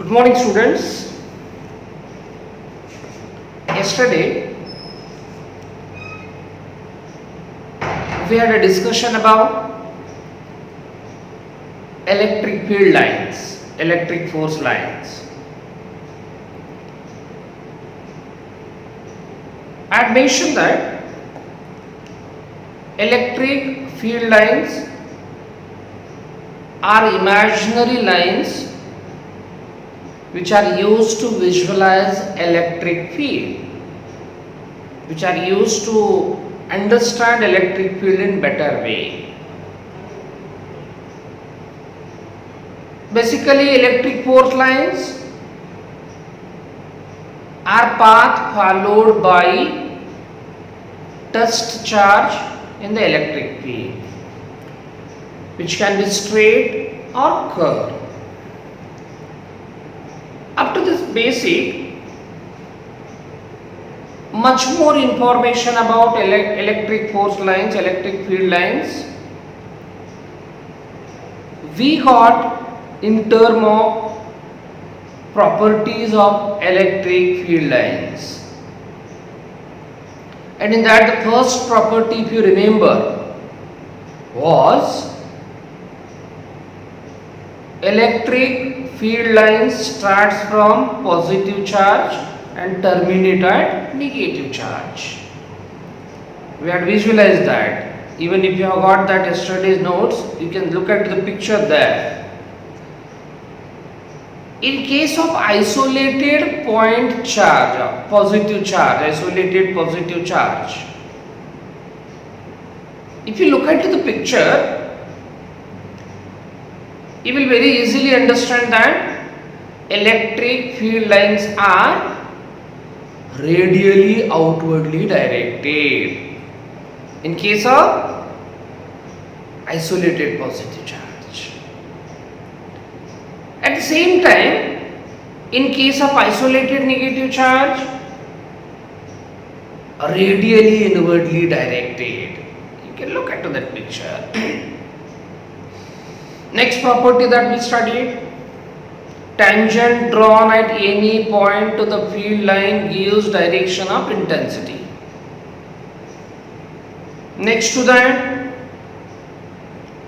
Good morning, students. Yesterday, we had a discussion about electric field lines, electric force lines. I had mentioned that electric field lines are imaginary lines which are used to visualize electric field, which are used to understand electric field in better way. Basically, electric force lines are path followed by touched charge in the electric field, which can be straight or curved. Up to this basic, much more information about electric force lines, electric field lines, we got in term of properties of electric field lines. And in that, the first property, if you remember, was electric field lines starts from positive charge and terminate at negative charge. We had visualized that. Even if you have got that yesterday's notes, you can look at the picture there. In case of isolated point charge, positive charge, isolated positive charge, if you look at the picture, you will very easily understand that electric field lines are radially outwardly directed in case of isolated positive charge. At the same time, in case of isolated negative charge, radially inwardly directed. You can look at that picture. Next property that we studied, tangent drawn at any point to the field line gives direction of intensity. Next to that,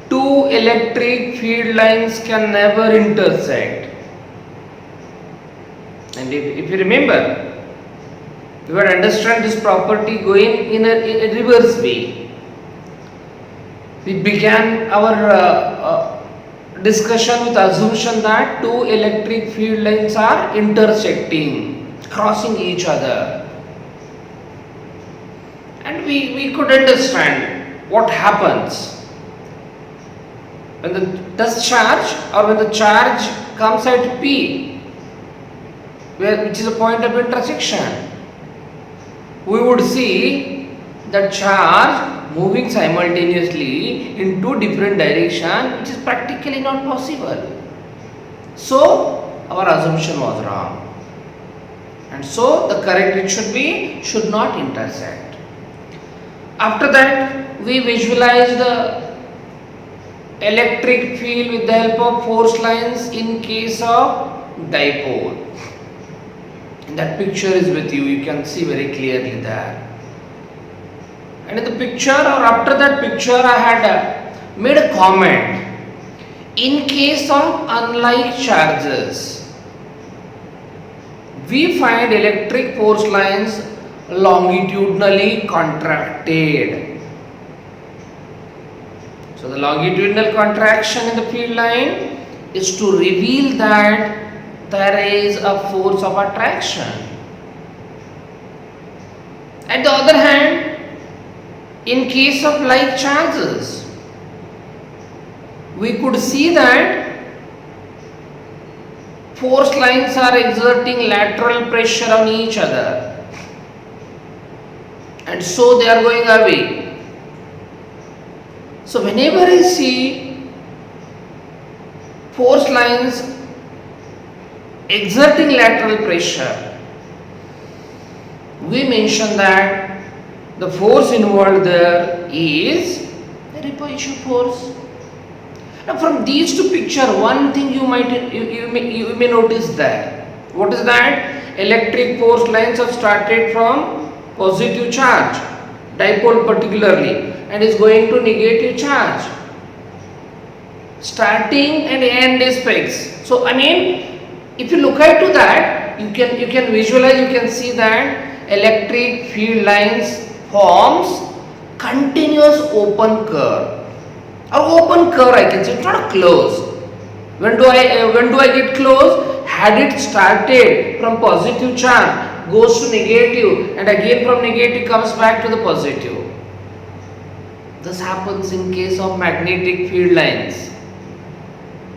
two electric field lines can never intersect. And if you remember, you will understand this property going in a reverse way. We began our discussion with assumption that two electric field lines are intersecting, crossing each other. And we could understand what happens when the touch charge or when the charge comes at P, which is a point of intersection. We would see the charge moving simultaneously in two different directions, which is practically not possible. So our assumption was wrong, and so the correct it should not intersect. After that, we visualize the electric field with the help of force lines in case of dipole. And that picture is with you, you can see very clearly there. And in the picture or after that picture, I had made a comment. In case of unlike charges, we find electric force lines longitudinally contracted. So the longitudinal contraction in the field line is to reveal that there is a force of attraction. At the other hand, in case of like charges, we could see that force lines are exerting lateral pressure on each other, and so they are going away. So whenever I see force lines exerting lateral pressure, we mention that the force involved there is the repulsive force. Now from these two picture, one thing you may notice there. What is that? Electric force lines have started from positive charge, dipole particularly, and is going to negative charge. Starting and end is fixed. So I mean, if you look into that, you can visualize, you can see that electric field lines forms continuous open curve. Or open curve I can say, it's not a close. When do I get close? Had it started from positive charge, goes to negative, and again from negative comes back to the positive. This happens in case of magnetic field lines.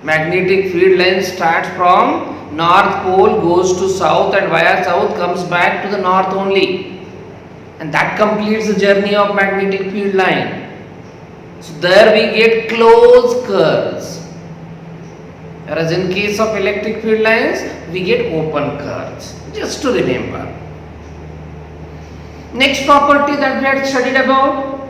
Magnetic field line starts from north pole, goes to south, and via south comes back to the north only, and that completes the journey of magnetic field line. So there we get closed curves, whereas in case of electric field lines we get open curves. Just to remember. Next property that we had studied about,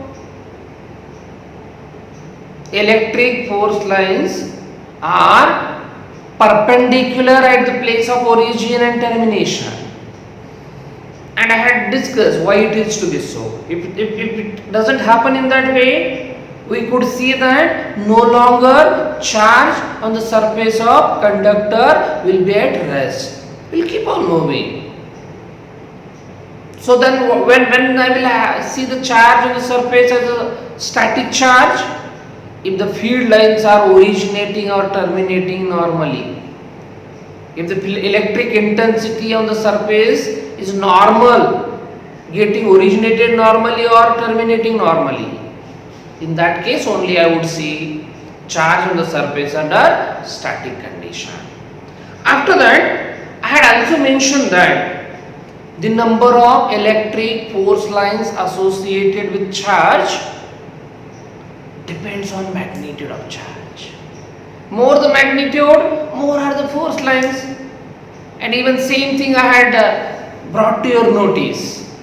electric force lines are perpendicular at the place of origin and termination, and I had discussed why it is to be so. If it doesn't happen in that way, we could see that no longer charge on the surface of conductor will be at rest, will keep on moving. So then when I will see the charge on the surface as a static charge, if the field lines are originating or terminating normally, if the electric intensity on the surface is normal, getting originated normally or terminating normally, in that case only I would see charge on the surface under static condition. After that, I had also mentioned that the number of electric force lines associated with charge depends on magnitude of charge. More the magnitude, more are the force lines. And even same thing I had brought to your notice.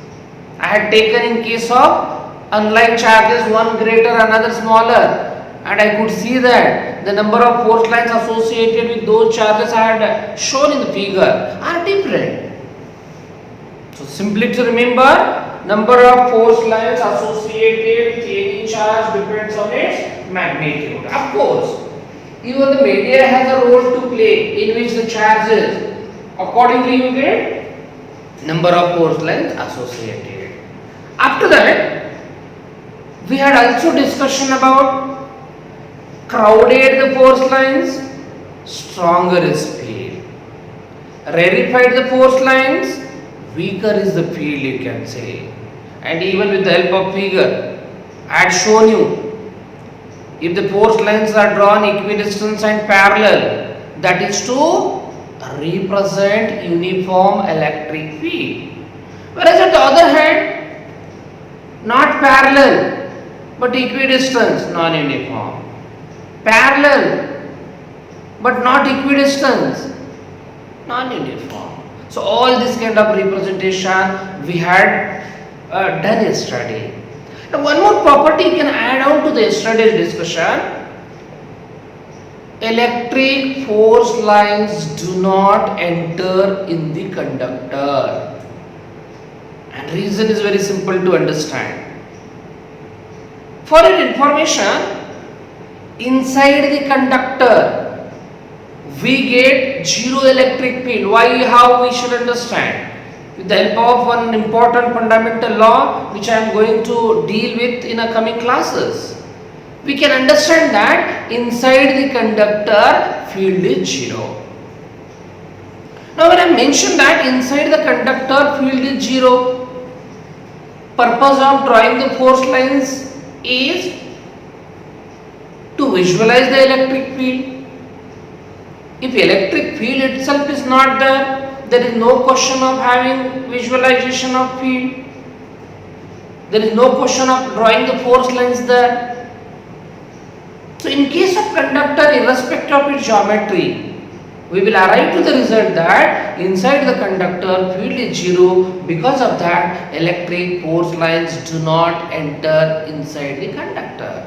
I had taken in case of unlike charges, one greater, another smaller, and I could see that the number of force lines associated with those charges I had shown in the figure are different. So simply to remember, number of force lines associated with any charge depends on its magnitude. Of course, even the media has a role to play in which the charges, accordingly you get number of force lines associated. After that, we had also discussion about crowded the force lines, stronger is field. Rarefied the force lines, weaker is the field, you can say. And even with the help of figure, I had shown you, if the force lines are drawn equidistant and parallel, that is to represent uniform electric field. Whereas on the other hand, not parallel but equidistant, non-uniform. Parallel but not equidistant, non-uniform. So all this kind of representation we had done yesterday. Now one more property you can add on to the yesterday's discussion. Electric force lines do not enter in the conductor, and reason is very simple to understand. For your information, inside the conductor we get zero electric field. Why? How? We should understand. With the help of one important fundamental law which I am going to deal with in a coming classes, we can understand that inside the conductor field is zero. Now when I mention that inside the conductor field is zero, purpose of drawing the force lines is to visualize the electric field. If electric field itself is not there, there is no question of having visualization of field. There is no question of drawing the force lines there. So in case of conductor, irrespective of its geometry, we will arrive to the result that inside the conductor field is zero. Because of that, electric force lines do not enter inside the conductor.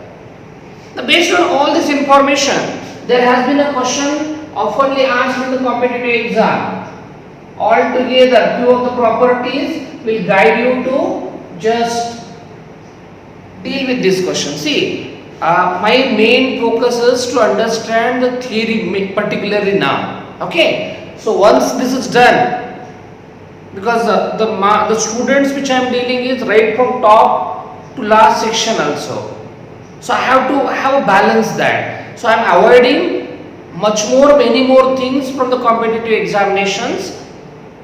Now, based on all this information, there has been a question oftenly asked in the competitive exam. Altogether, few of the properties will guide you to just deal with this question. See, my main focus is to understand the theory particularly now. Okay, so once this is done, because the students which I am dealing is right from top to last section also. So I have to have a balance that. So I am avoiding many more things from the competitive examinations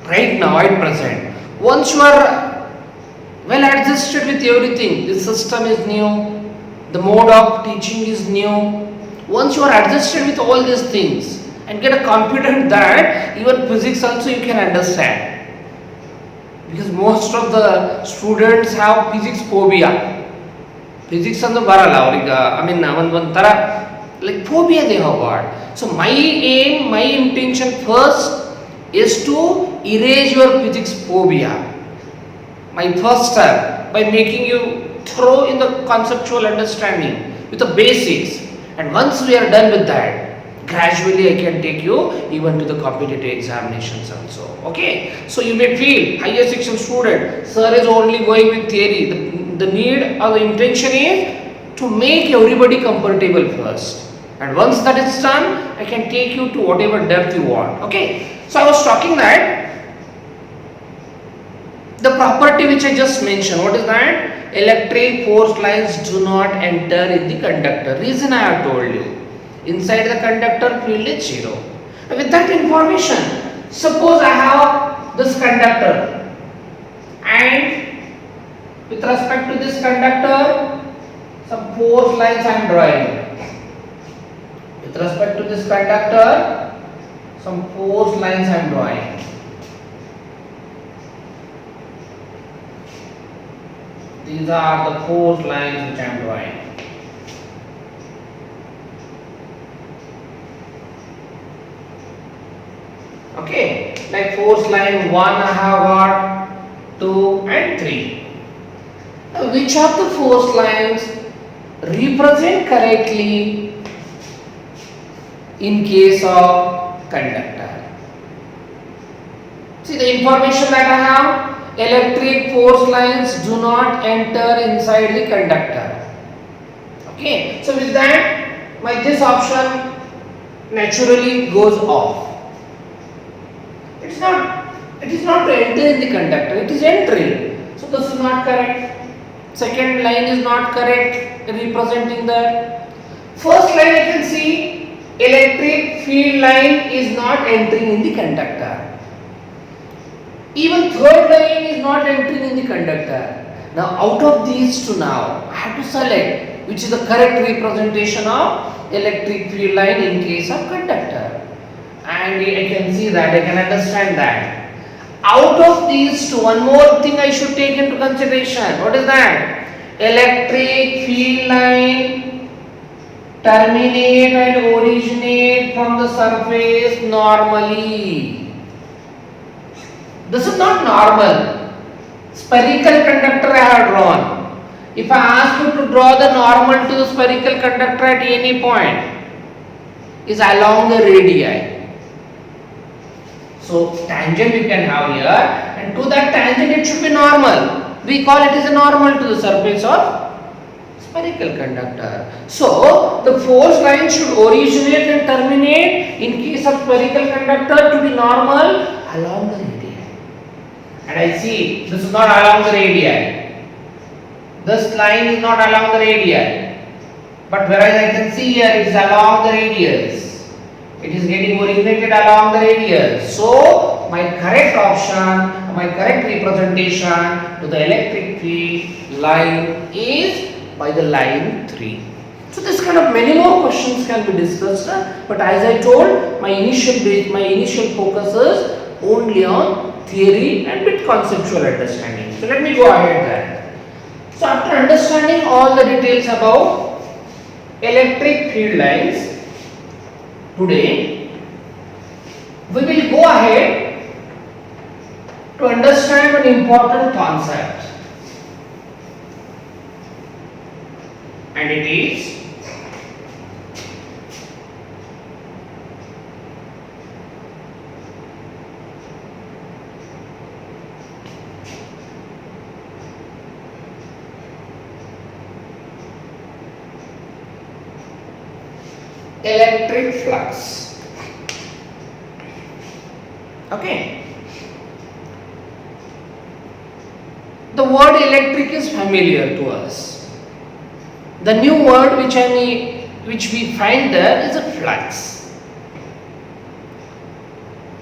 right now at present. Once you are well adjusted with everything, the system is new, the mode of teaching is new. Once you are adjusted with all these things and get a confidence that even physics also you can understand. Because most of the students have physics phobia. Physics and the barala one tara like phobia they have got. So my aim, my intention first is to erase your physics phobia. My first step by making you thorough in the conceptual understanding with the basics. And once we are done with that, gradually I can take you even to the competitive examinations also. Okay, so you may feel higher section student, sir is only going with theory. The need or the intention is to make everybody comfortable first, and once that is done, I can take you to whatever depth you want. Okay, so I was talking that the property which I just mentioned, what is that? Electric force lines do not enter in the conductor. Reason I have told you. Inside the conductor field is 0. With that information, suppose I have this conductor, and with respect to this conductor, some force lines I am drawing. With respect to this conductor, some force lines I am drawing. These are the force lines which I am drawing. Okay, like force line 1 I have got, 2 and 3. Now, which of the force lines represent correctly in case of conductor? See the information that I have, electric force lines do not enter inside the conductor. Okay, so with that, this option naturally goes off. It is not to enter in the conductor, it is entering. So this is not correct. Second line is not correct, representing that. First line you can see, electric field line is not entering in the conductor. Even third line is not entering in the conductor. Now out of these two now, I have to select which is the correct representation of electric field line in case of conductor. And I can see that, I can understand that. Out of these two, one more thing I should take into consideration. What is that? Electric field line terminate and originate from the surface normally. This is not normal. Spherical conductor I have drawn. If I ask you to draw the normal to the spherical conductor at any point, is along the radii. So tangent you can have here, and to that tangent it should be normal. We call it as a normal to the surface of spherical conductor. So the force line should originate and terminate in case of spherical conductor to be normal along the radii. And I see this is not along the radii. This line is not along the radii. But whereas I can see here it is along the radius. It is getting originated along the radius. So my correct option, my correct representation to the electric field line is by the line 3. So this kind of many more questions can be discussed, but as I told, my initial focus is only on theory and bit conceptual understanding. So let me go ahead there. So after understanding all the details about electric field lines, today we will go ahead to understand an important concept, and it is electric flux. Okay. The word electric is familiar to us. The new word which we find there is a flux.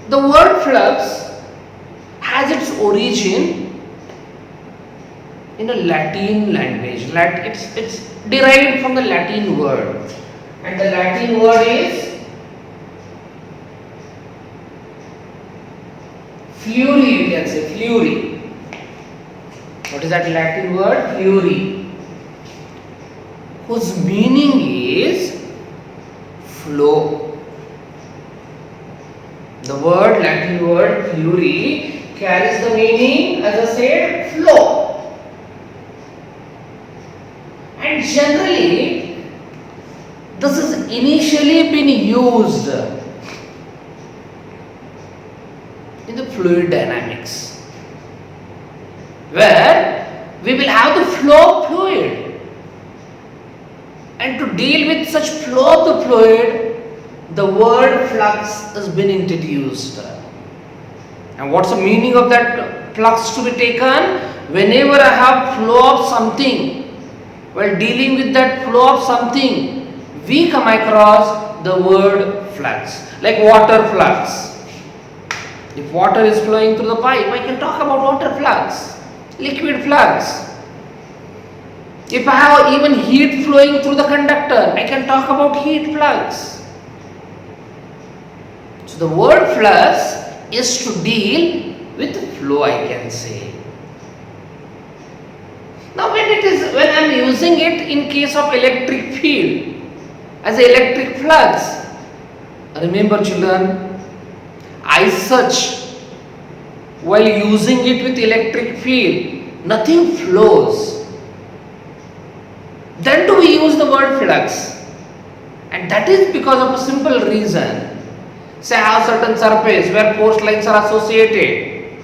The word flux has its origin in a Latin language. It's derived from the Latin word, and the Latin word is fury. You can say fury. What is that Latin word? Fury, whose meaning is flow. The Latin word fury carries the meaning, as I said, flow. And generally, this has initially been used in the fluid dynamics, where we will have the flow of fluid, and to deal with such flow of the fluid, the word flux has been introduced. And what's the meaning of that flux to be taken? Whenever I have flow of something, while dealing with that flow of something, we come across the word flux. Like water flux. If water is flowing through the pipe, I can talk about water flux. Liquid flux. If I have even heat flowing through the conductor, I can talk about heat flux. So the word flux is to deal with flow, I can say. Now when I am using it in case of electric field as electric flux, remember children, as such, while using it with electric field, nothing flows. Then do we use the word flux, and that is because of a simple reason. Say I have certain surface where force lines are associated.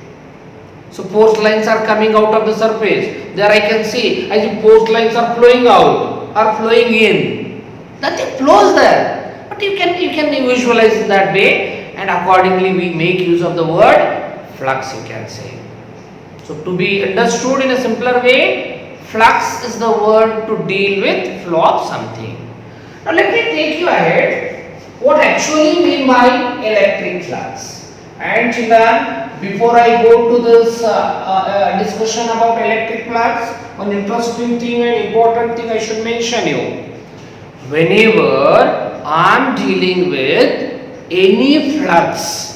So force lines are coming out of the surface. There I can see as if force lines are flowing out or flowing in. Nothing flows there. But you can visualize it that way, and accordingly we make use of the word flux, you can say. So to be understood in a simpler way, flux is the word to deal with flow of something. Now let me take you ahead. What actually mean by electric flux? And children, before I go to this discussion about electric flux, one interesting thing and important thing I should mention you. Whenever I am dealing with any flux,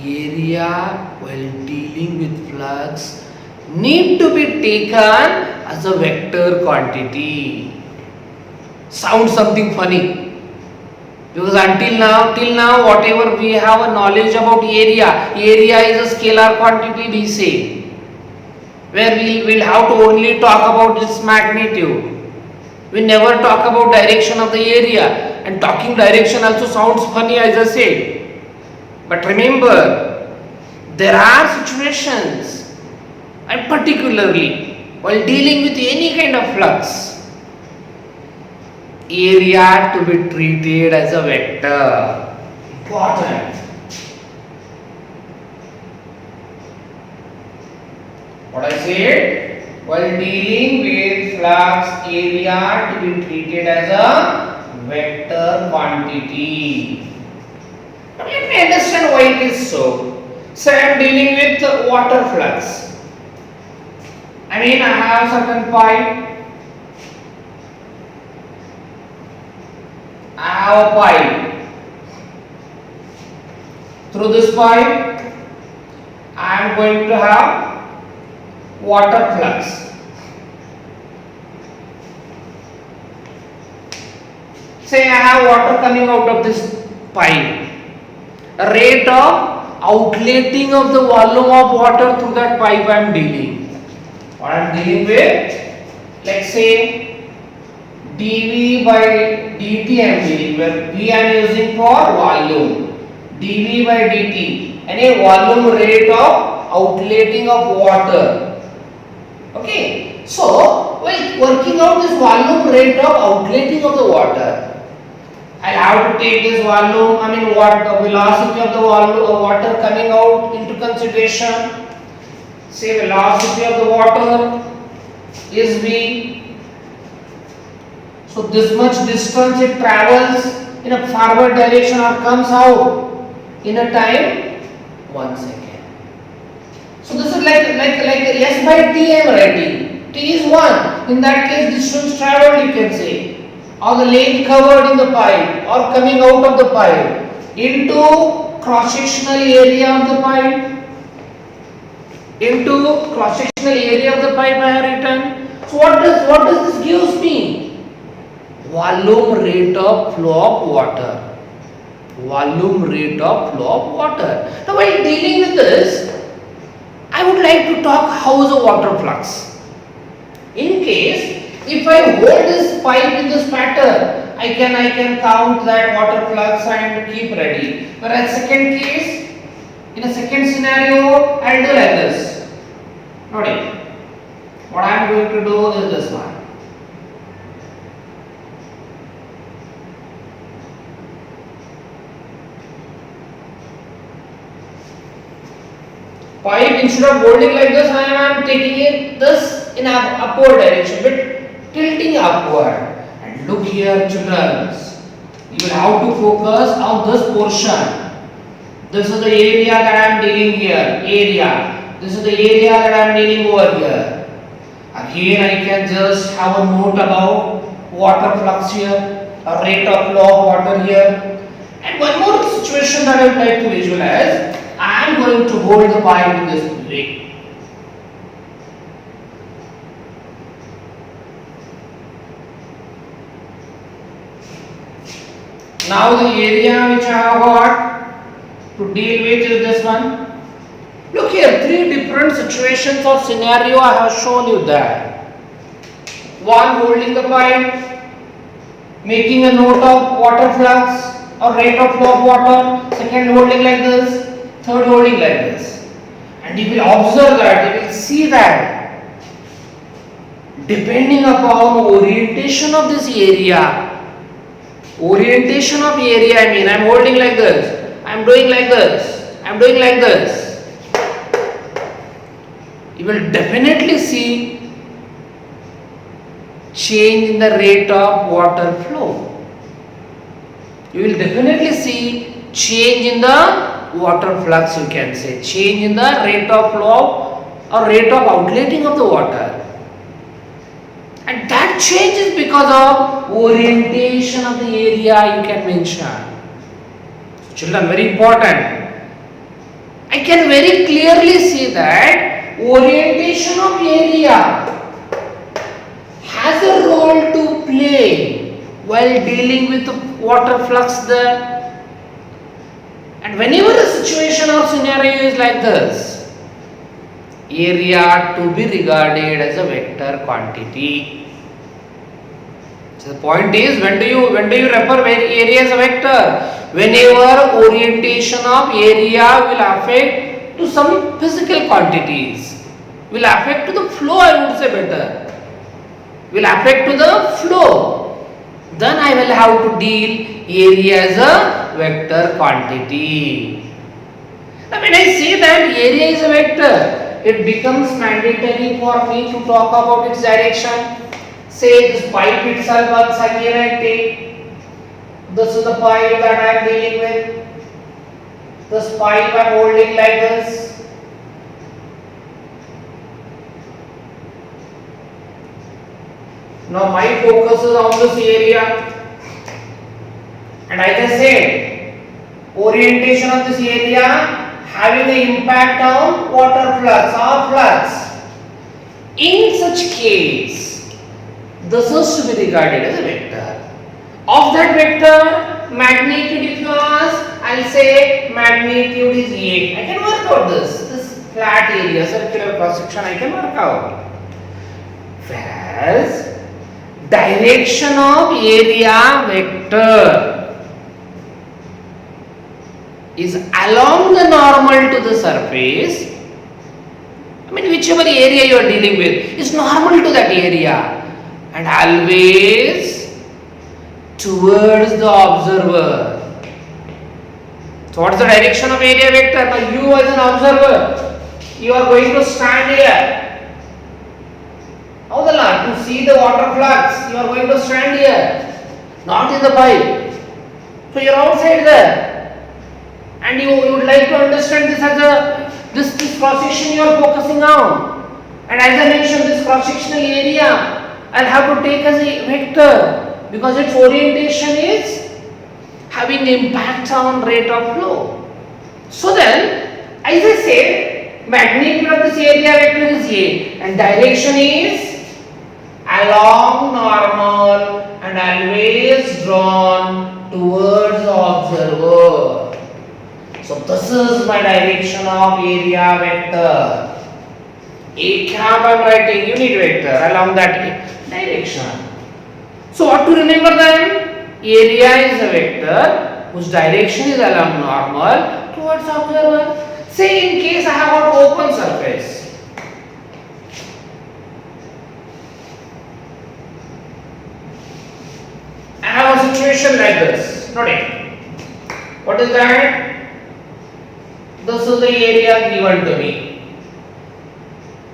area while dealing with flux need to be taken as a vector quantity. Sounds something funny, because till now whatever we have a knowledge about area is a scalar quantity, we say, where we will have to only talk about its magnitude. We never talk about direction of the area, and talking direction also sounds funny, as I said. But remember, there are situations, and particularly while dealing with any kind of flux, area to be treated as a vector. Important. What I said? While dealing with flux, area to be treated as a vector quantity. Now let me understand why it is so. Say I am dealing with water flux. I have certain pipe. I have a pipe. Through this pipe, I am going to have water flux. Say I have water coming out of this pipe. A rate of outletting of the volume of water through that pipe I am dealing. What I am dealing with, let's say dV by dt I am dealing, where V I am using for volume, dV by dt, and a volume rate of outletting of water. Okay, So while working out this volume rate of outletting of the water, I have to take this volume, what the velocity of the water coming out into consideration. Say velocity of the water is v. So this much distance it travels in a forward direction or comes out in a time 1 second. So this is like S by T I am writing. T is 1. In that case distance traveled you can say, or the length covered in the pipe or coming out of the pipe into cross-sectional area of the pipe. Into cross-sectional area of the pipe I have written. So what does this gives me? Volume rate of flow of water. Volume rate of flow of water. Now while dealing with this, I would like to talk how is the water flux. In case if I hold this pipe in this pattern, I can count that water flux and keep ready. Whereas second case, in a second scenario, I will do like this. Notice, what I am going to do is this one. Pipe, instead of holding like this, I am taking it this in an upward direction, but tilting upward. And look here, children, you will have to focus on this portion. This is the area that I am dealing here, area. This is the area that I am dealing over here. Again, I can just have a note about water flux here, a rate of flow of water here. And one more situation that I would like to visualize. I am going to hold the pipe in this way. Now the area which I have got to deal with is this one. Look here, three different situations or scenario I have shown you there. One, holding the pipe, making a note of water flux or rate of flow of water. Second, holding like this. Third, holding like this. And you will observe that, you will see that depending upon orientation of this area, I am holding like this, I am doing like this, I am doing like this. You will definitely see change in the rate of water flow. You will definitely see change in the water flux, you can say, change in the rate of flow or rate of outletting of the water. And that change is because of orientation of the area you can mention. Children, very important. I can very clearly see that orientation of area has a role to play while dealing with the water flux there. And whenever a situation or scenario is like this, area to be regarded as a vector quantity. So the point is, when do you refer area as a vector? Whenever orientation of area will affect to some physical quantities, will affect to the flow, I would say better, will affect to the flow, then I will have to deal area as a vector quantity. Now when I say that area is a vector, it becomes mandatory for me to talk about its direction. Say this pipe itself, once again I take, this is the pipe that I am dealing with, this pipe I am holding like this. Now my focus is on this area. And I just said, orientation of this area having an impact on water flux or flux. In such case, this is to be regarded as a vector. Of that vector, magnitude if you ask, I will say magnitude is A. I can work out this flat area, circular cross section I can work out. Whereas, direction of area vector is along the normal to the surface, I mean, whichever area you are dealing with is normal to that area and always towards the observer. So what is the direction of area vector? Now you as an observer, you are going to stand here. How the lot? To see the water flux, you are going to stand here, not in the pipe. So you are outside there, and you would like to understand this as a this cross section you are focusing on. And as I mentioned, this cross sectional area I'll have to take as a vector because its orientation is having impact on rate of flow. So then, as I said, magnitude of this area vector is A and direction is along normal and always drawn towards the observer. So this is my direction of area vector. A cap I am writing unit vector along that direction. So what to remember then? Area is a vector whose direction is along normal towards observer. Say in case I have got open surface. I have a situation like this. Note it. What is that? This is the area given to me.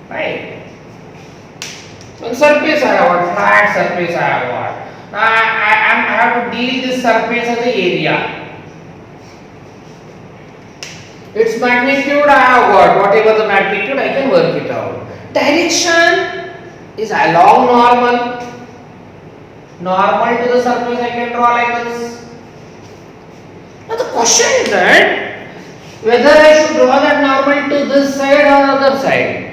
Right? One surface I have got, flat surface I have got. Now I have to deal this surface as the area. Its magnitude I have got, whatever the magnitude I can work it out. Direction is along normal. Normal to the surface I can draw like this. Now the question is that whether I should draw that normal to this side or other side.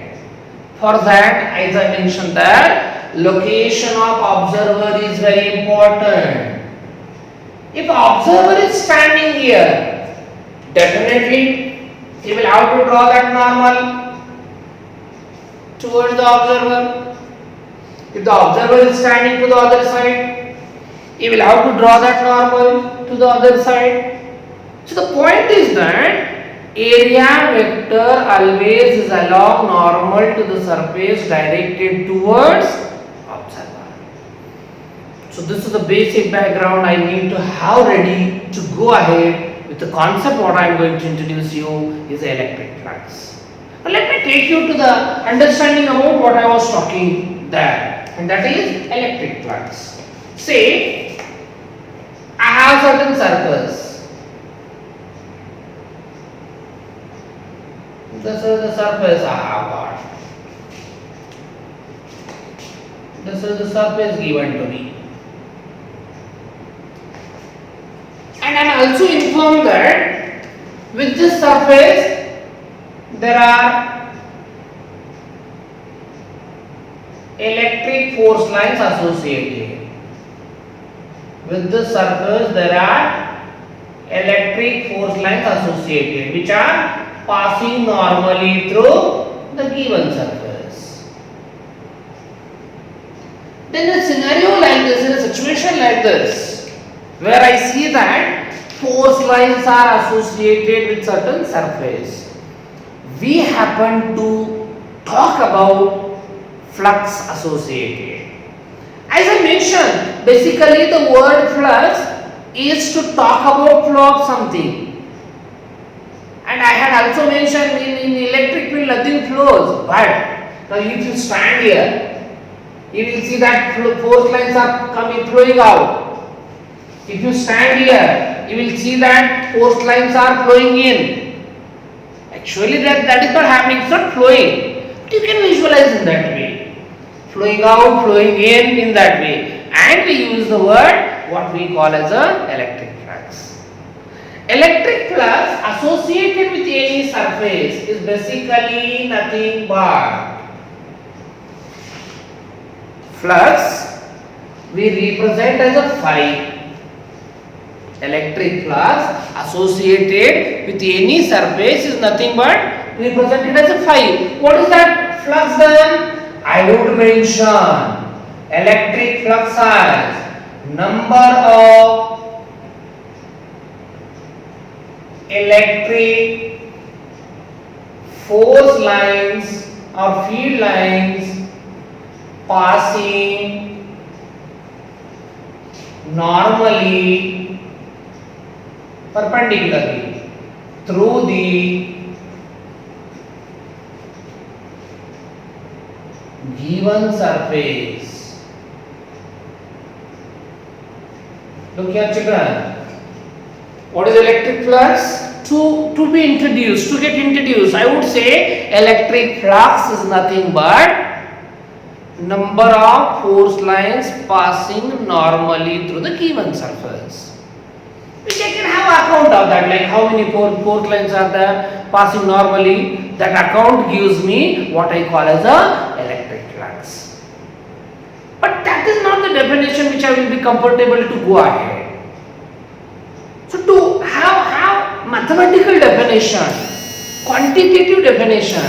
For that, as I mentioned that location of observer is very important. If observer is standing here, definitely he will have to draw that normal towards the observer. If the observer is standing to the other side, he will have to draw that normal to the other side. So the point is that area vector always is along normal to the surface directed towards observer. So this is the basic background I need to have ready to go ahead with the concept. What I am going to introduce you is electric flux. Now let me take you to the understanding about what I was talking there, and that is electric flux. Say I have certain surface. This is the surface I have got. This is the surface given to me. And I am also informed that with this surface there are electric force lines associated. With this surface there are electric force lines associated which are passing normally through the given surface. Then a scenario like this, in a situation like this, where I see that force lines are associated with certain surface, we happen to talk about flux associated. As I mentioned, basically the word flux is to talk about flow of something. And I had also mentioned in electric field nothing flows, but now if you stand here, you will see that force lines are flowing out. If you stand here, you will see that force lines are flowing in. Actually that is not happening, it's not flowing. But you can visualize in that way. Flowing out, flowing in that way. And we use the word what we call as a electric flux. Electric flux associated with any surface is basically nothing but flux we represent as a phi. Electric flux associated with any surface is nothing but represented as a phi. What is that flux then? I would mention electric flux as number of electric force lines or field lines passing normally perpendicularly through the given surface. Look here children, what is electric flux? To be introduced, to get introduced, I would say electric flux is nothing but number of force lines passing normally through the given surface. Which I can have account of that, like how many force lines are there passing normally. That account gives me what I call as a electric flux. But that is not the definition which I will be comfortable to go ahead. So to have mathematical definition, quantitative definition,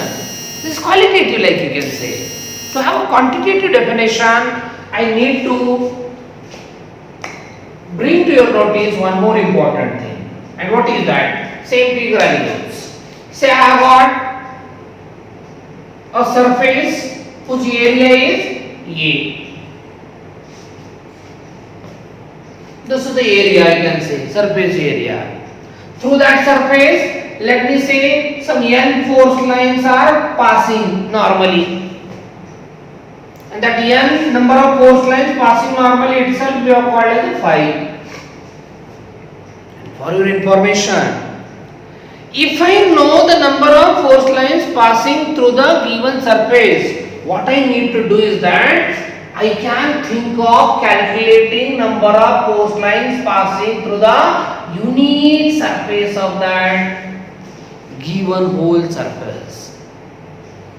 this is qualitative, like you can say. To have a quantitative definition, I need to bring to your notice one more important thing. And what is that? Same figure I use. Say I have got a surface whose area is A. This is the area, I can say, surface area. Through that surface, let me say some n force lines are passing normally. And that n number of force lines passing normally itself we have called as phi. For your information, if I know the number of force lines passing through the given surface, what I need to do is that I can think of calculating number of force lines passing through the unit surface of that given whole surface.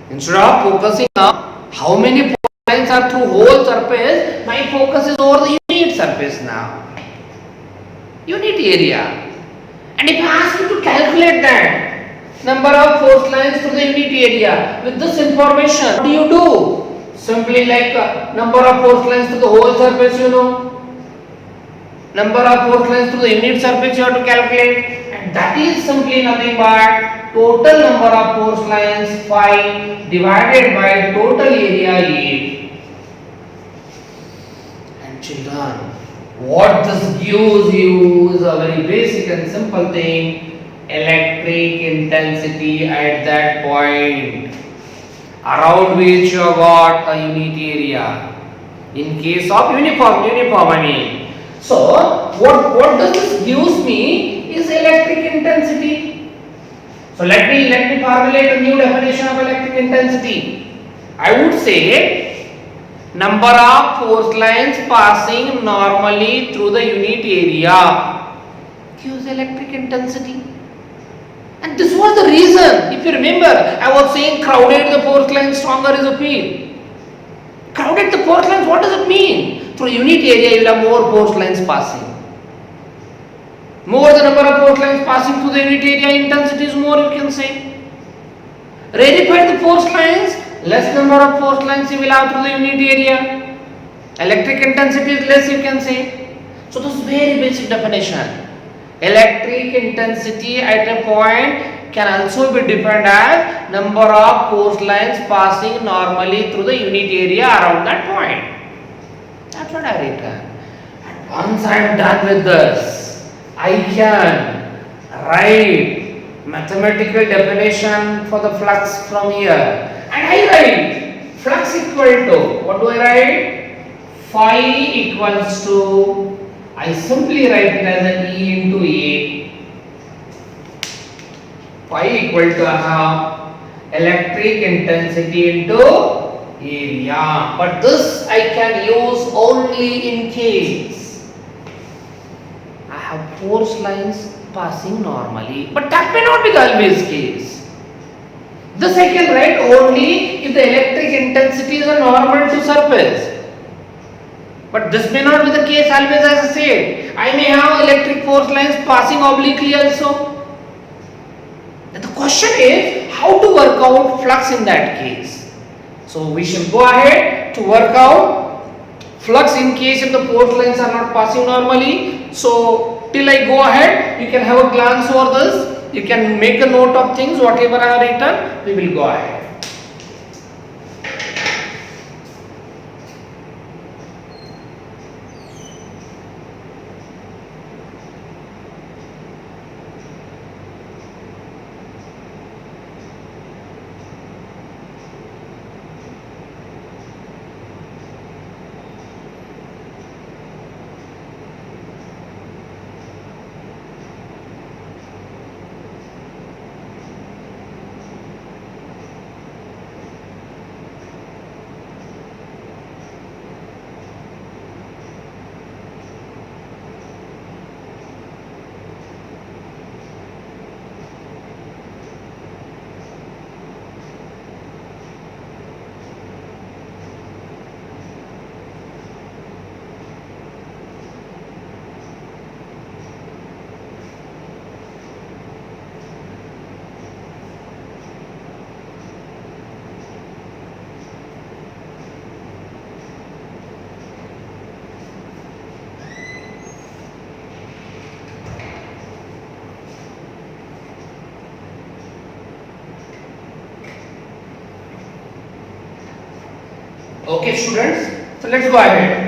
Instead of focusing on how many force lines are through whole surface, my focus is over the unit surface now. Unit area. And if I ask you to calculate that number of force lines through the unit area with this information, what do you do? Simply like number of force lines to the whole surface, you know. Number of force lines to the unit surface you have to calculate, and that is simply nothing but total number of force lines phi divided by total area A. And children, what this gives you is a very basic and simple thing: electric intensity at that point, around which you have got a unit area. In case of uniform I mean. So what does this gives me is electric intensity. So let me formulate a new definition of electric intensity. I would say number of force lines passing normally through the unit area gives electric intensity. And this was the reason, if you remember, I was saying crowded the force line, stronger is a field. Crowded the force lines, what does it mean? Through unit area, you will have more force lines passing. More the number of force lines passing through the unit area, intensity is more, you can say. Rarefied the force lines, less number of force lines you will have through the unit area. Electric intensity is less, you can say. So this is very basic definition. Electric intensity at a point can also be defined as number of force lines passing normally through the unit area around that point. That's what I written. And once I am done with this, I can write mathematical definition for the flux from here. And I write flux equal to, what do I write? Phi equals to, I simply write it as an E into A. Phi equal to electric intensity into area. But this I can use only in case I have force lines passing normally. But that may not be the always case. This I can write only if the electric intensity is a normal to surface. But this may not be the case always, as I said. I may have electric force lines passing obliquely also. And the question is how to work out flux in that case. So we shall go ahead to work out flux in case if the force lines are not passing normally. So till I go ahead, you can have a glance over this. You can make a note of things, whatever I have written, we will go ahead. Okay, students. So let's go ahead.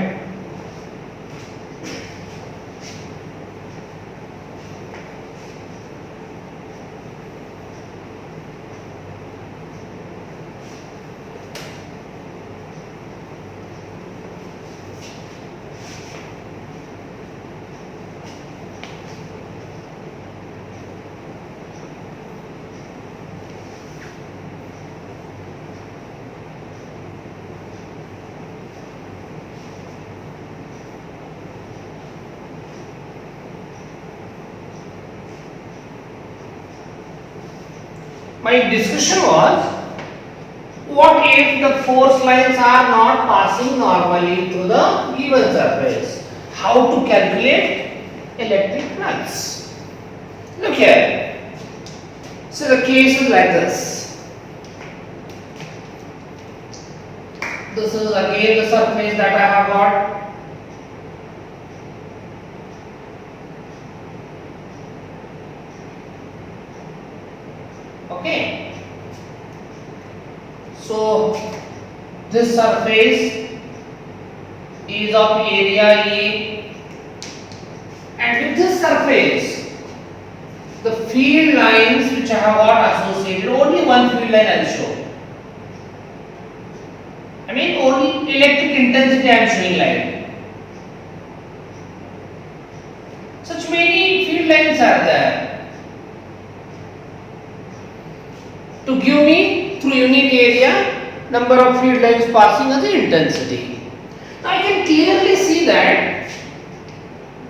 My discussion was, what if the force lines are not passing normally through the given surface? How to calculate electric flux? Look here. So the case is like this. This is again the surface that I have got. Okay, so this surface is of area A, and with this surface the field lines which I have got associated, only one field line I will show. I mean only electric intensity I am showing line. Such many field lines are there to give me through unit area number of field lines passing as the intensity. Now I can clearly see that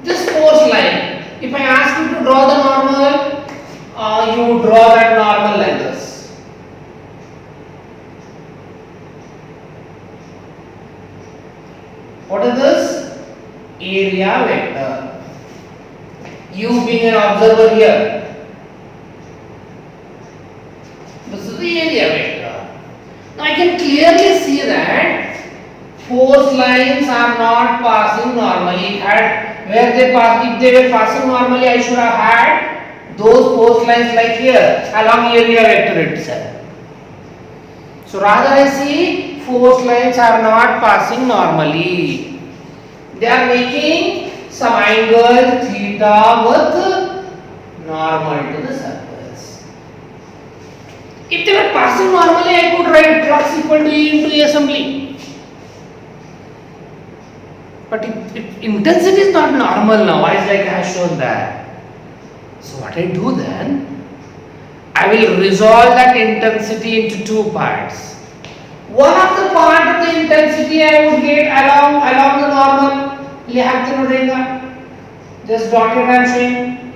this force line, if I ask you to draw the normal, you draw that normal like this. What is this? Area vector. You being an observer here. This is the area vector. Now I can clearly see that force lines are not passing normally. Where they pass, if they were passing normally, I should have had those force lines like here along area vector itself. So rather I see force lines are not passing normally. They are making some angle theta with normal to the surface. If they were passing normally, I could write flux equal to E into E assembly. But if intensity is not normal now, as like I have shown that. So what I do then, I will resolve that intensity into two parts. One of the part of the intensity I would get along the normal. Just dotted I am showing.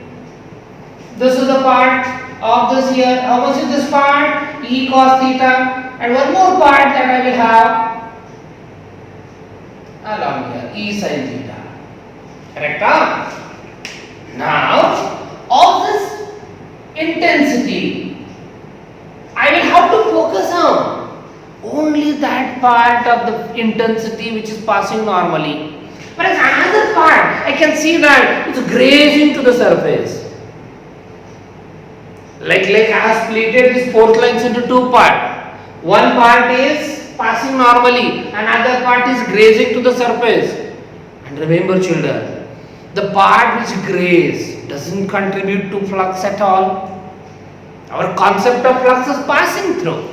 This is the part of this here. How much is this part? E cos theta. And one more part that I will have along here, E sin theta. Correct? Now, of this intensity, I will have to focus on only that part of the intensity which is passing normally. Whereas another part, I can see that it's grazing to the surface. Like I have splitted these force lines into two parts. One part is passing normally, another part is grazing to the surface. And remember children, the part which grazes doesn't contribute to flux at all. Our concept of flux is passing through.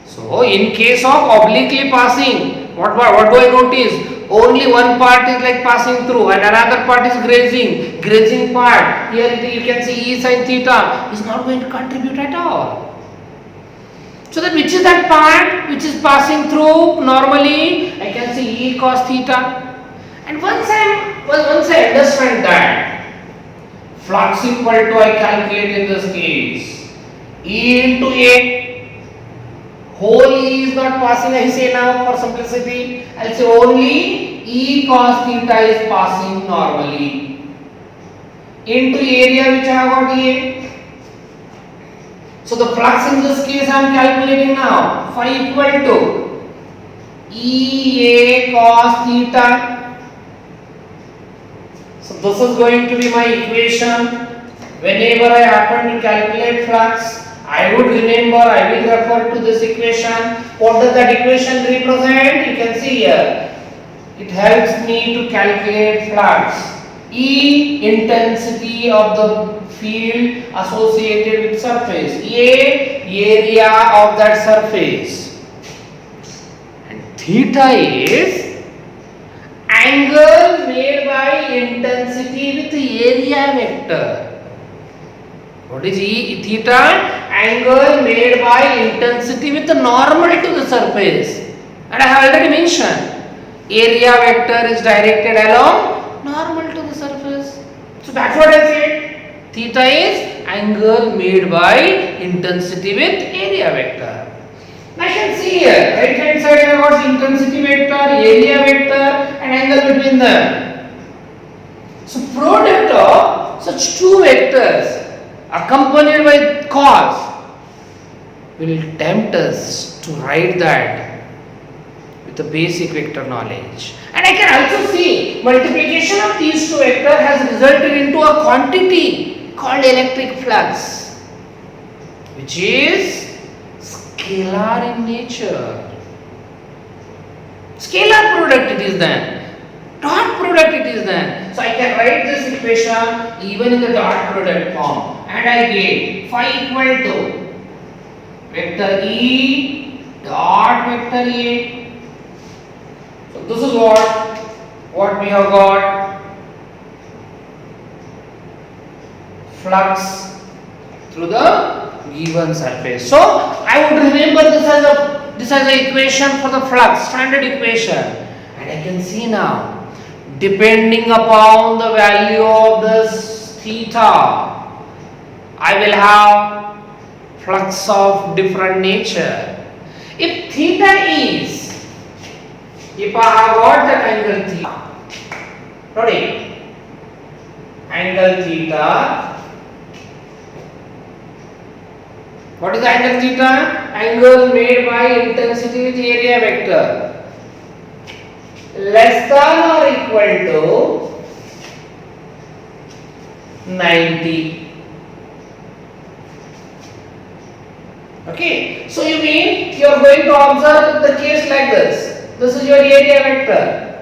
So in case of obliquely passing, what do I notice? Only one part is like passing through and another part is grazing. Grazing part, here you can see E sin theta is not going to contribute at all. So that which is that part which is passing through normally, I can see E cos theta. And once I understand that, flux equal to, I calculate in this case, E into A. Whole E is not passing, I say now for simplicity, I will say only E cos theta is passing normally. Into area which I have got A. So the flux in this case I am calculating now, phi equal to E A cos theta. So this is going to be my equation. Whenever I happen to calculate flux, I would remember, I will refer to this equation. What does that equation represent? You can see here. It helps me to calculate flux. E, intensity of the field associated with surface. A, area of that surface. And theta is angle made by intensity with area vector. What is E? Theta? Angle made by intensity with the normal to the surface. And I have already mentioned, area vector is directed along normal to the surface. So that's what I said. Theta is angle made by intensity with area vector. Now I can see here, right hand side I got intensity vector, area vector and angle between them. So product of such two vectors accompanied by cos will tempt us to write that with the basic vector knowledge. And I can also see multiplication of these two vectors has resulted into a quantity called electric flux, which is scalar in nature. Scalar product it is then. Dot product it is then. So I can write this equation even in the dot product form. And I get phi equal to vector E dot vector A. So this is what we have got. Flux through the given surface. So I would remember this as a equation for the flux, standard equation. And I can see now, depending upon the value of this theta, I will have flux of different nature. If theta is, if I have got the angle theta, notice, angle theta, what is the angle theta? Angle made by intensity with area vector less than or equal to 90. Okay, so you mean you are going to observe the case like this. This is your area vector.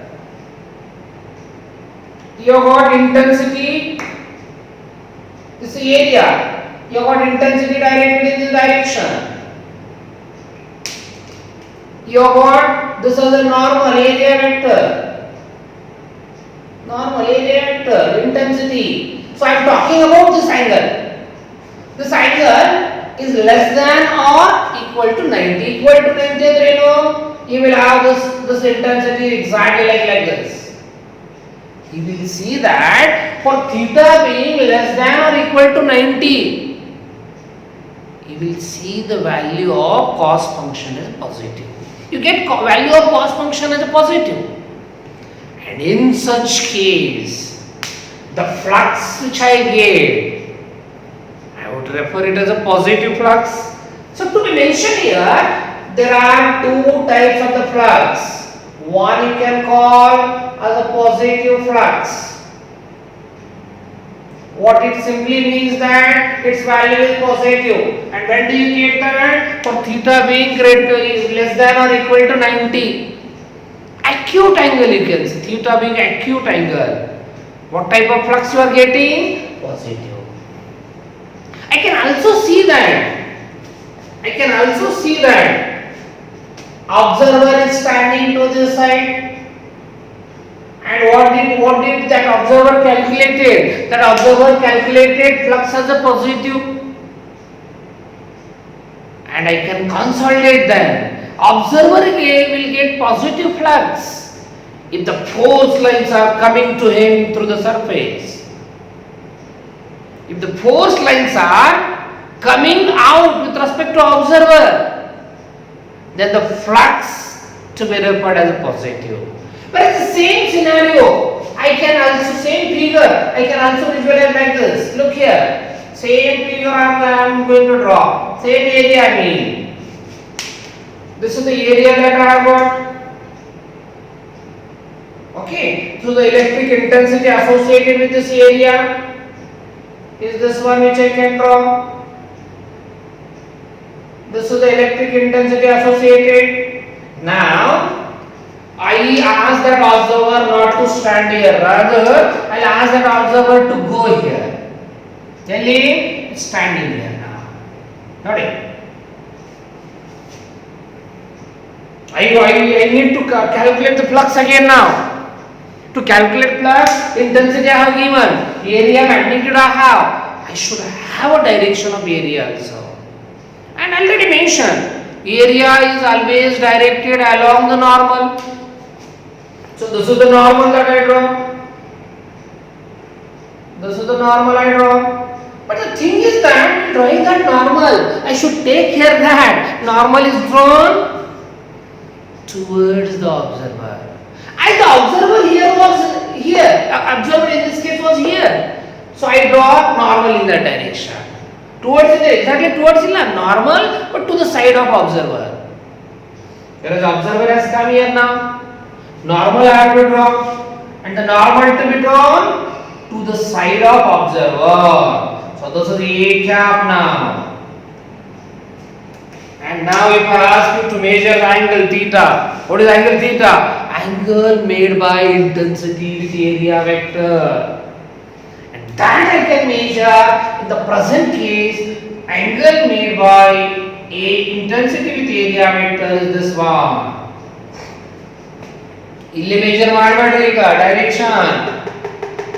You have got intensity, this is area. You have got intensity directed in this direction. You have got this as a normal area vector. Normal area vector, intensity. So I am talking about this angle. This angle is less than or equal to 90. Equal to 90, you will have this intensity exactly like this. You will see that for theta being less than or equal to 90, you will see the value of cos function as positive. You get value of cos function as a positive. And in such case, the flux which I get, I would refer it as a positive flux. So to be mentioned here, there are two types of the flux. One you can call as a positive flux. What it simply means that its value is positive. And when do you get that? For theta being less than or equal to 90. Acute angle you can see. Theta being acute angle. What type of flux you are getting? Positive. I can also see that observer is standing to this side. And what did that observer calculated? That observer calculated flux as a positive. And I can consolidate them. Observer will get positive flux if the force lines are coming to him through the surface. If the force lines are coming out with respect to observer, then the flux to be referred as a positive. But it's the same scenario. I can also, same figure, I can also visualize like this. Look here. Same figure I am going to draw. Same area I mean. This is the area that I have got. Okay. So the electric intensity associated with this area is this one which I can draw. This is the electric intensity associated. Now, I ask that observer not to stand here. Rather, I ask that observer to go here. Tell him it's standing here now. Got it? I need to calculate the flux again now. To calculate flux, intensity I have given, area, magnitude I have. I should have a direction of area also. And I already mentioned, area is always directed along the normal. So this is the normal that I draw. This is the normal I draw. But the thing is that drawing that normal, I should take care that normal is drawn towards the observer. And the observer here was here. Observer in this case was here. So I draw normal in that direction. Towards exactly towards normal, but to the side of observer. Whereas observer has come here now. Normal I have to draw, and the normal to be drawn to the side of observer. So this is the A cap now. And now if I ask you to measure the angle theta, what is angle theta? Angle made by intensity with area vector. And that I can measure in the present case, angle made by a intensity with area vector is this one. ಇಲ್ಲಿ measure ಮಾಡಬೇಡ್ರಿ ಈಗ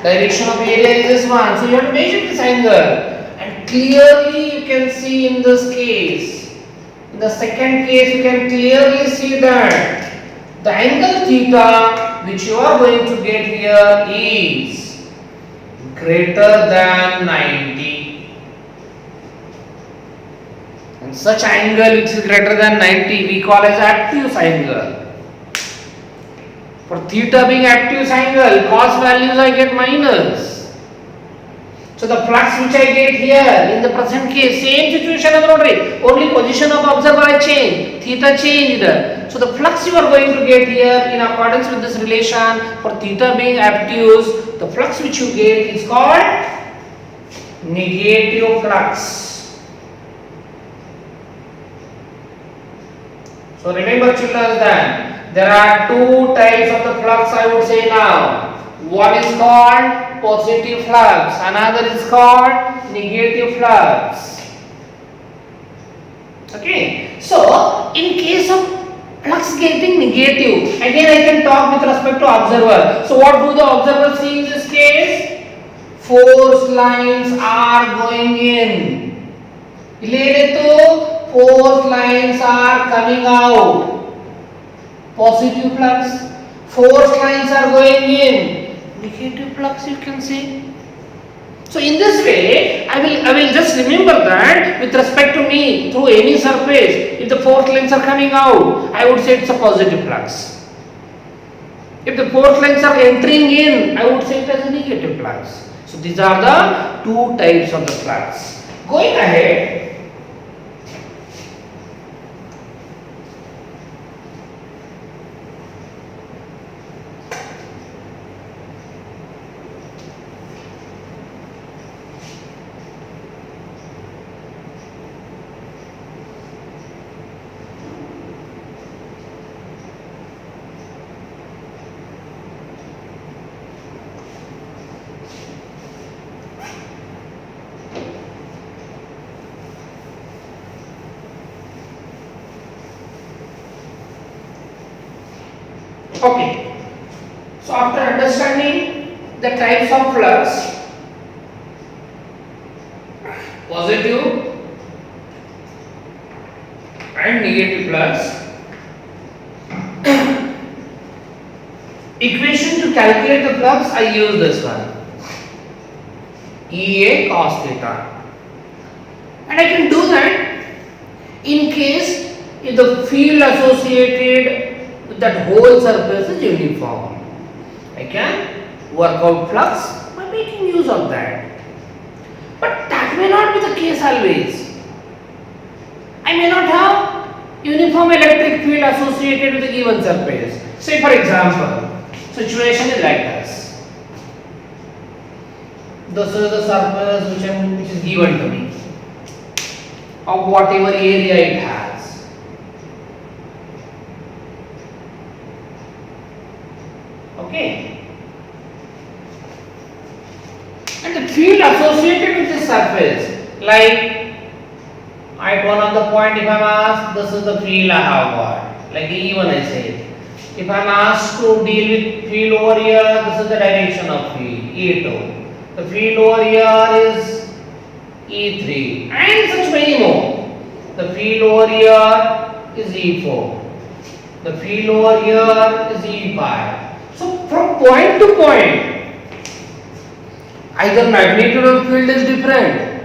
direction of area is this one, so you have to measure this angle, and clearly you can see in this case, in the second case you can clearly see that the angle theta which you are going to get here is greater than 90, and such angle which is greater than 90 we call as obtuse angle. For theta being obtuse angle, cos values I get minus. So the flux which I get here in the present case, same situation as only position of observer I changed, theta changed. So the flux you are going to get here in accordance with this relation, for theta being obtuse, the flux which you get is called negative flux. So remember children that there are two types of the flux I would say now. One is called positive flux, another is called negative flux. Okay, so in case of flux getting negative, again I can talk with respect to observer. So what do the observer see in this case? Force lines are going in. Force lines are coming out. Positive flux. Force lines are going in. Negative flux you can see. So in this way, I will just remember that with respect to me through any surface, if the force lines are coming out, I would say it's a positive flux. If the force lines are entering in, I would say it as a negative flux. So these are the two types of the flux. Going ahead, okay, so after understanding the types of flux, positive and negative flux, equation to calculate the flux I use this one, EA cos theta, and I can do that in case if the field associated that whole surface is uniform. I can work out flux by making use of that. But that may not be the case always. I may not have uniform electric field associated with a given surface. Say for example, situation is like this. This is the surface which is given to me. of whatever area it has. Okay. And the field associated with this surface, like at one of the point, if I am asked, this is the field I have got, like E1 I say. If I am asked to deal with field over here, this is the direction of field, E2. The field over here is E3 and such many more. The field over here is E4. The field over here is E5. So from point to point, either magnitude of the field is different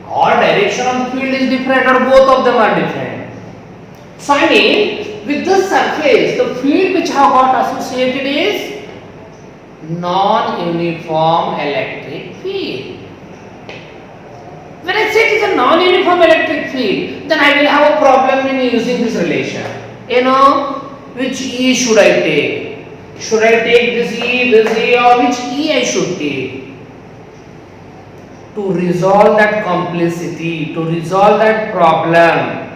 or direction of the field is different or both of them are different. So I mean, with this surface, the field which I have got associated is non-uniform electric field. When I say it is a non-uniform electric field, then I will have a problem in using this relation. You know, which E should I take? Should I take this E, or which E I should take? To resolve that complexity, to resolve that problem,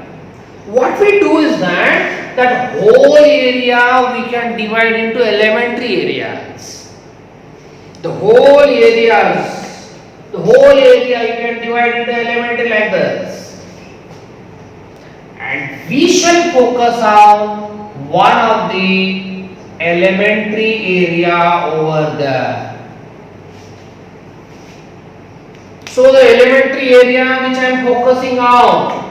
what we do is that whole area we can divide into elementary areas. The whole area you can divide into elementary like this. And we shall focus on one of the elementary area over there. So the elementary area which I am focusing on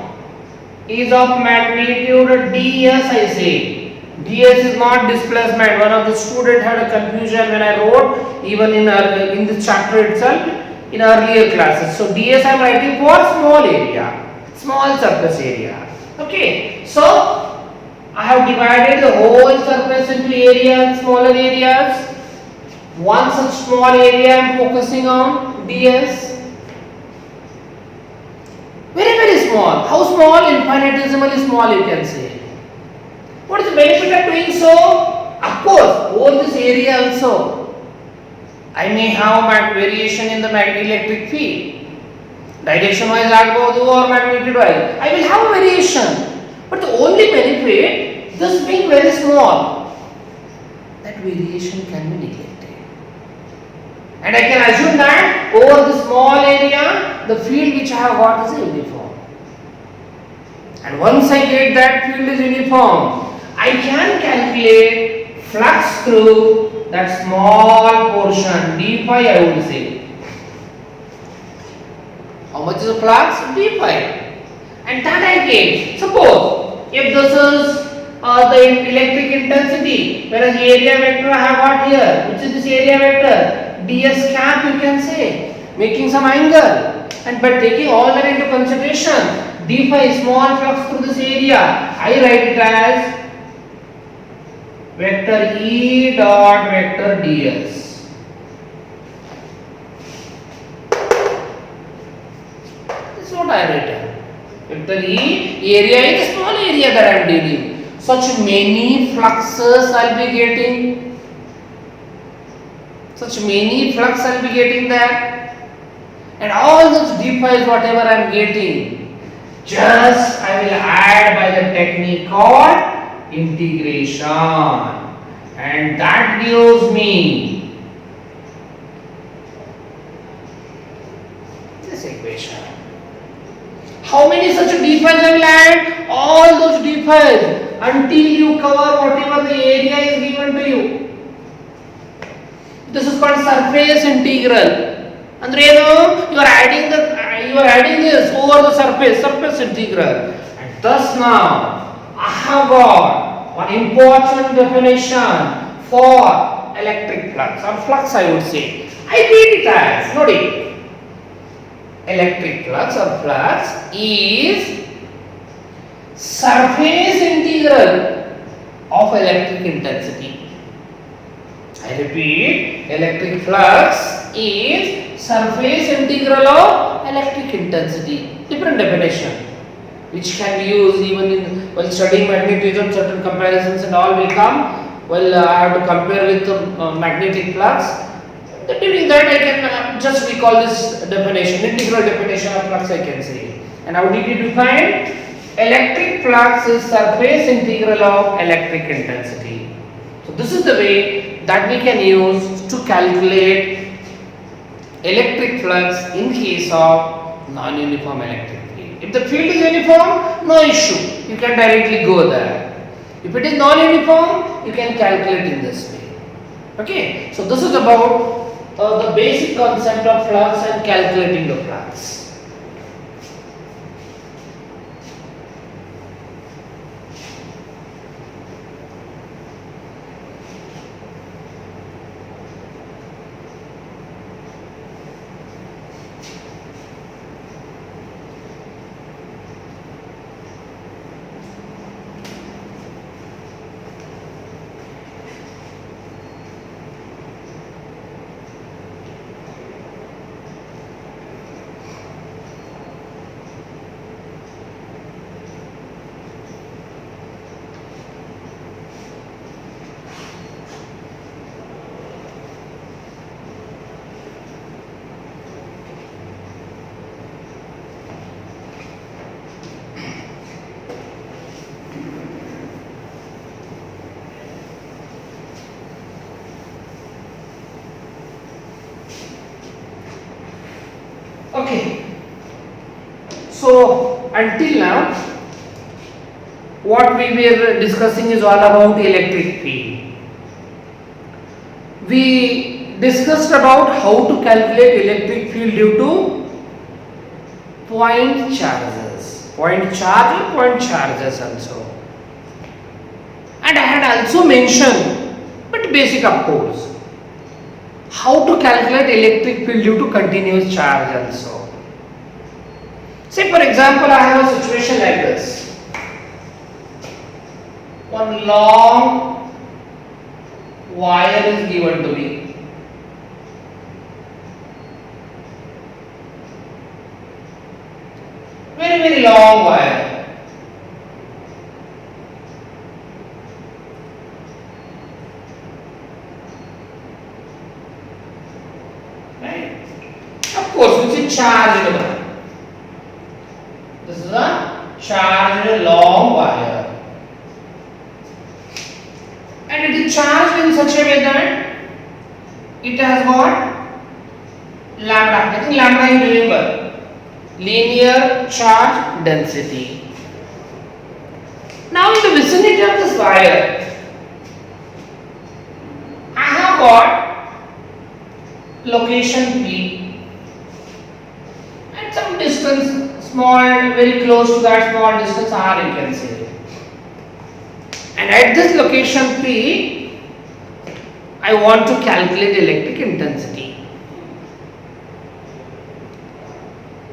is of magnitude ds, I say. ds is not displacement. One of the student had a confusion when I wrote even in this chapter itself in earlier classes. So ds I am writing for small area, small surface area. Okay, so I have divided the whole surface into areas, smaller areas. One such small area I am focusing on ds. Very small. How small? Infinitesimally small, you can say. What is the benefit of doing so? Of course, over this area also, I may have variation in the electric field. Direction wise agbodu or magnitude wise, I will have a variation. But the only benefit, this being very small, that variation can be neglected. And I can assume that over the small area, the field which I have got is uniform. And once I get that field is uniform, I can calculate flux through that small portion, d phi I would say. How much is the flux? D phi. And that I get. Suppose, if this is the electric intensity, whereas the area vector I have got here, which is this area vector, ds cap you can say, making some angle, and by taking all that into consideration, d phi small flux through this area, I write it as vector E dot vector ds. This is what I written. Vector E, area is a small area that I am dealing. Such many fluxes I will be getting. Such many flux I will be getting there, and all those d phi's whatever I am getting, just I will add by the technique called integration, and that gives me this equation. How many such d phi's I will add? All those d phi's until you cover whatever the area is given to you. This is called surface integral. Andre, you are adding this over the surface integral. And thus now I have got one important definition for electric flux or flux I would say. I read it as, notice, electric flux or flux is surface integral of electric intensity. I repeat, electric flux is surface integral of electric intensity. Different definition, which can be used even in while studying magnetism. Certain comparisons and all will come. Well, I have to compare with the magnetic flux. Then during that I can just recall this definition, integral definition of flux I can say. And how did you define? Electric flux is surface integral of electric intensity. So this is the way that we can use to calculate electric flux in case of non-uniform electric field. If the field is uniform, no issue, you can directly go there. If it is non-uniform, you can calculate in this way. Okay, so this is about the basic concept of flux and calculating the flux. Okay, so until now what we were discussing is all about electric field. We discussed about how to calculate electric field due to point charges, point charge or point charges also. And I had also mentioned, but basic of course, how to calculate electric field due to continuous charge also. Say for example, I have a situation like this. One long wire is given to me. Very long wire. Right? Of course, which is chargeable. This is a charged long wire. And it is charged in such a way that it has got lambda. I think lambda you remember. Linear charge density. Now in the vicinity of this wire, I have got location P at some distance, small, very close to that small distance R you can say. And at this location P, I want to calculate electric intensity.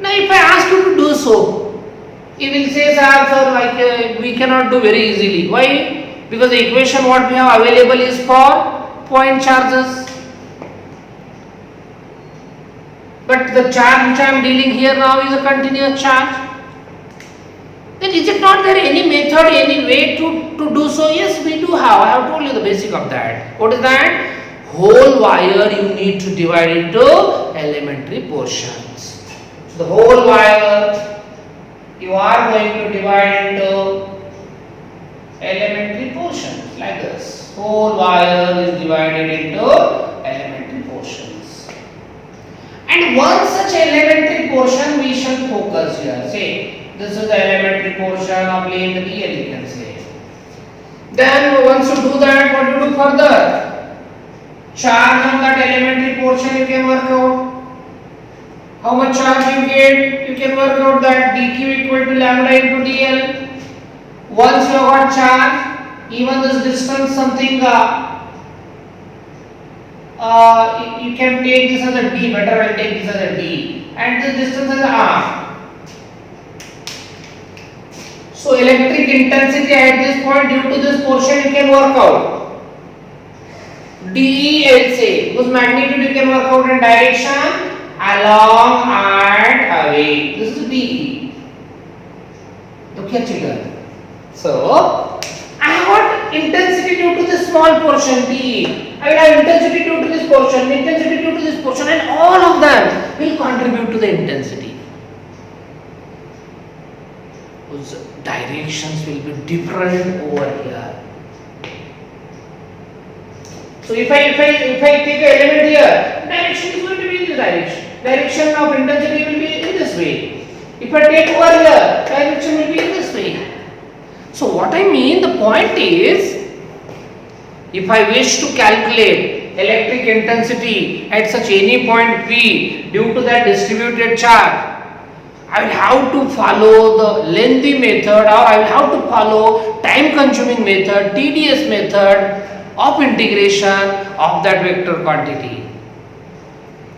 Now if I ask you to do so, you will say, sir, we cannot do very easily. Why? Because the equation what we have available is for point charges. But the charge which I am dealing here now is a continuous charge. Then is it not there any method, any way to do so? Yes, we do have. I have told you the basic of that. What is that? Whole wire you need to divide into elementary portions. So the whole wire you are going to divide into elementary portions like this. Whole wire is divided into elementary portions. And one such elementary portion we shall focus here. Say, this is the elementary portion of length DL, you can say. Then once you do that, what do you do further? Charge on that elementary portion you can work out. How much charge you get? You can work out that dq equal to lambda into dl. Once you have got charge, even this distance something you can take this as a d. Better I will take this as a d. And this distance as a r. So electric intensity at this point due to this portion you can work out. D L say, whose magnitude you can work out in direction along and away. This is D. So I have got intensity due to this small portion D. I will have intensity due to this portion, intensity due to this portion, and all of them will contribute to the intensity. Whose directions will be different over here. So if I take an element here, direction is going to be in this direction. Direction of intensity will be in this way. If I take over here, direction will be in this way. So what I mean, the point is, if I wish to calculate electric intensity at such any point P due to that distributed charge, I will have to follow the lengthy method, or I will have to follow time consuming method, tedious method of integration of that vector quantity,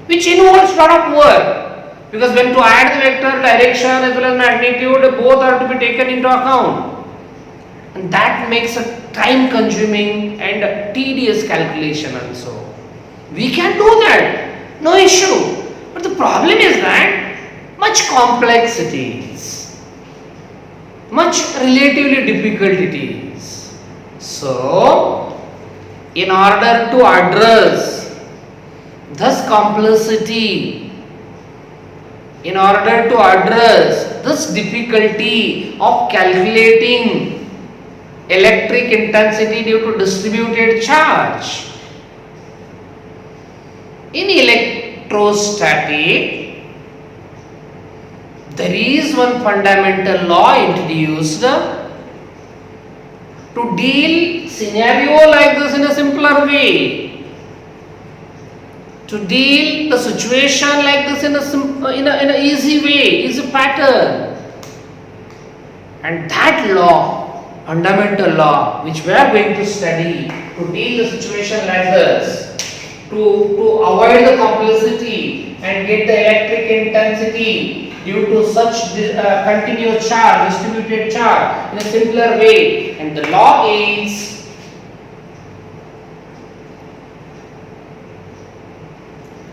which involves lot of work, because when to add the vector, direction as well as magnitude, both are to be taken into account, and that makes a time consuming and a tedious calculation also. We can do that, no issue, but the problem is that much complexities, much relatively difficult it is. So in order to address this complexity, in order to address this difficulty of calculating electric intensity due to distributed charge, in electrostatic there is one fundamental law introduced to deal scenario like this in a simpler way, to deal the situation like this in a easy way, easy pattern. And that law, fundamental law, which we are going to study to deal the situation like this, to avoid the complexity and get the electric intensity due to such continuous charge, distributed charge in a simpler way. And the law is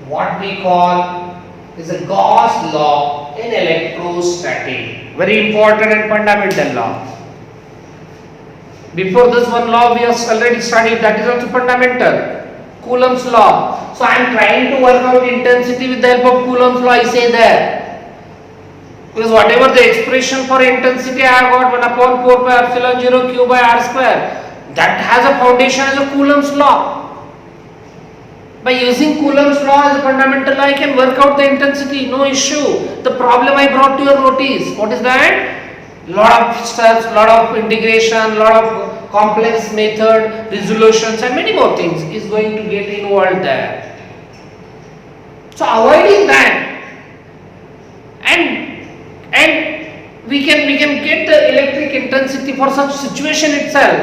what we call is a Gauss law in electrostatic. Very important and fundamental law. Before this one law we have already studied, that is also fundamental. Coulomb's law. So I am trying to work out intensity with the help of Coulomb's law, I say there. Because whatever the expression for intensity I have got 1 upon 4 pi epsilon 0 q by r square, that has a foundation as a Coulomb's law. By using Coulomb's law as a fundamental law, I can work out the intensity, no issue. The problem I brought to your notice, what is that? Lot of steps, lot of integration, lot of complex method, resolutions and many more things is going to get involved there. So avoiding that, and we can get the electric intensity for such situation itself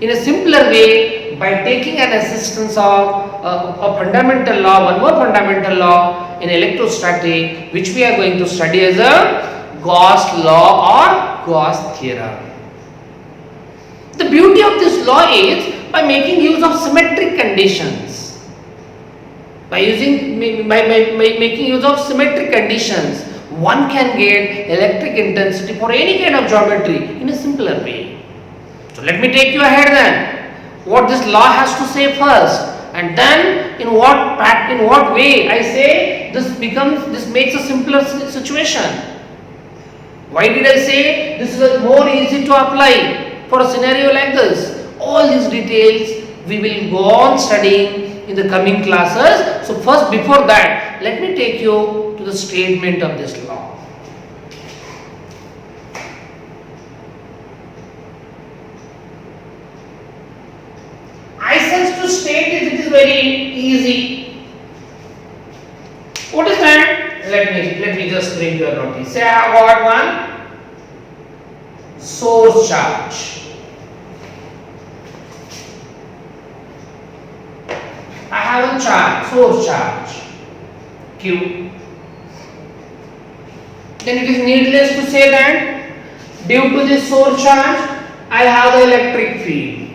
in a simpler way by taking an assistance of a fundamental law, one more fundamental law in electrostatic, which we are going to study as a Gauss law or Gauss theorem. The beauty of this law is by making use of symmetric conditions. By making use of symmetric conditions, one can get electric intensity for any kind of geometry in a simpler way. So let me take you ahead then. What this law has to say first, and then in what way I say this makes a simpler situation. Why did I say this is more easy to apply for a scenario like this? All these details we will go on studying in the coming classes. So first, before that, let me take you to the statement of this law. I sense to state it is very easy. What is that? Let me just bring your notice. Say I have got one source charge. I have a charge, source charge Q. Then it is needless to say that due to this source charge, I have the electric field.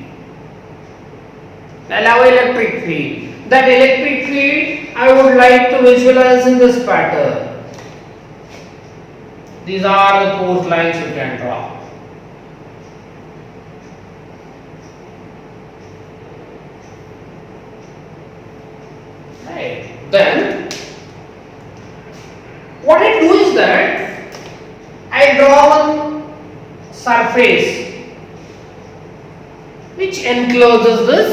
I have electric field. That electric field I would like to visualize in this pattern. These are the force lines you can draw. surface which encloses this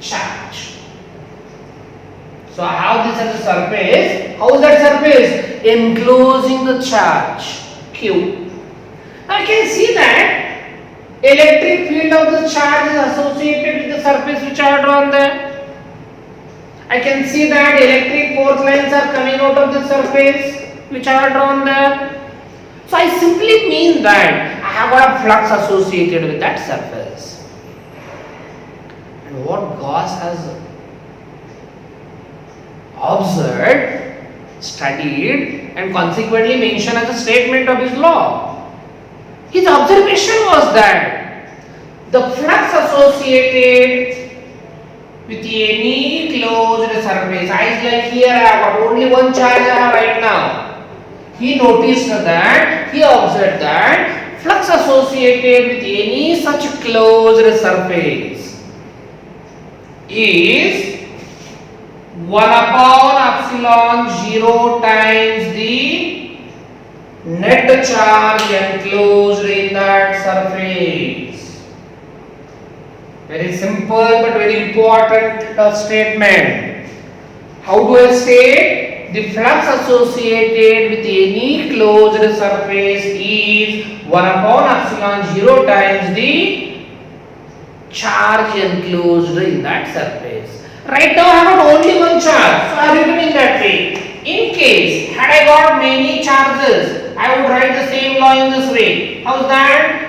charge. So I have this as a surface. How is that surface? Enclosing the charge Q. Now you can see that electric field of the charge is associated with the surface which I have drawn there. I can see that electric force lines are coming out of the surface which I have drawn there. So I simply mean that I have got a flux associated with that surface. And what Gauss has observed, studied, and consequently mentioned as a statement of his law. His observation was that the flux associated with any closed surface, I like here I have got only one charge I have right now. He noticed that, he observed that flux associated with any such closed surface is 1 upon epsilon 0 times the net charge enclosed in that surface. Very simple but very important statement. How do I state? The flux associated with any closed surface is 1 upon epsilon 0 times the charge enclosed in that surface. Right now I have only one charge, so I have written in that way. In case, had I got many charges, I would write the same law in this way. How is that?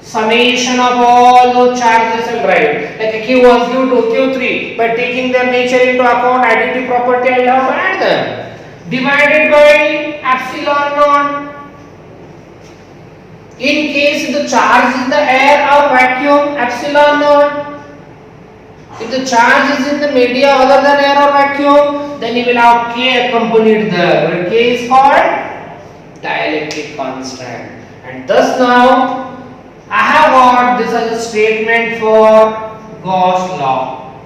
Summation of all those charges I'll write. Like a Q1, Q2, Q3. By taking their nature into account, identity property, I'll have to add them. Divided by epsilon naught. In case the charge is the air or vacuum, epsilon naught. If the charge is in the media other than air or vacuum, then you will have K accompanied there, where K is called dielectric constant. And thus now, I have got this as a statement for Gauss law.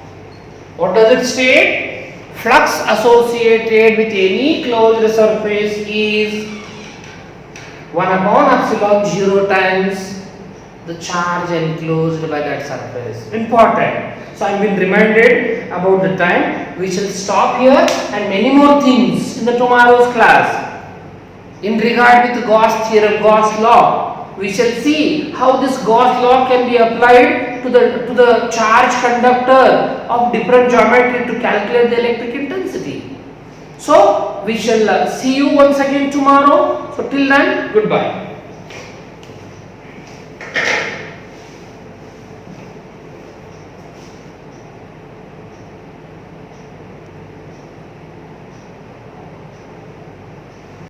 What does it state? Flux associated with any closed surface is 1 upon epsilon 0 times the charge enclosed by that surface. Important. So I have been reminded about the time. We shall stop here and many more things in the tomorrow's class. In regard with the Gauss theorem, Gauss law, we shall see how this Gauss law can be applied to the charge conductor of different geometry to calculate the electric intensity. So we shall see you once again tomorrow. So till then, goodbye.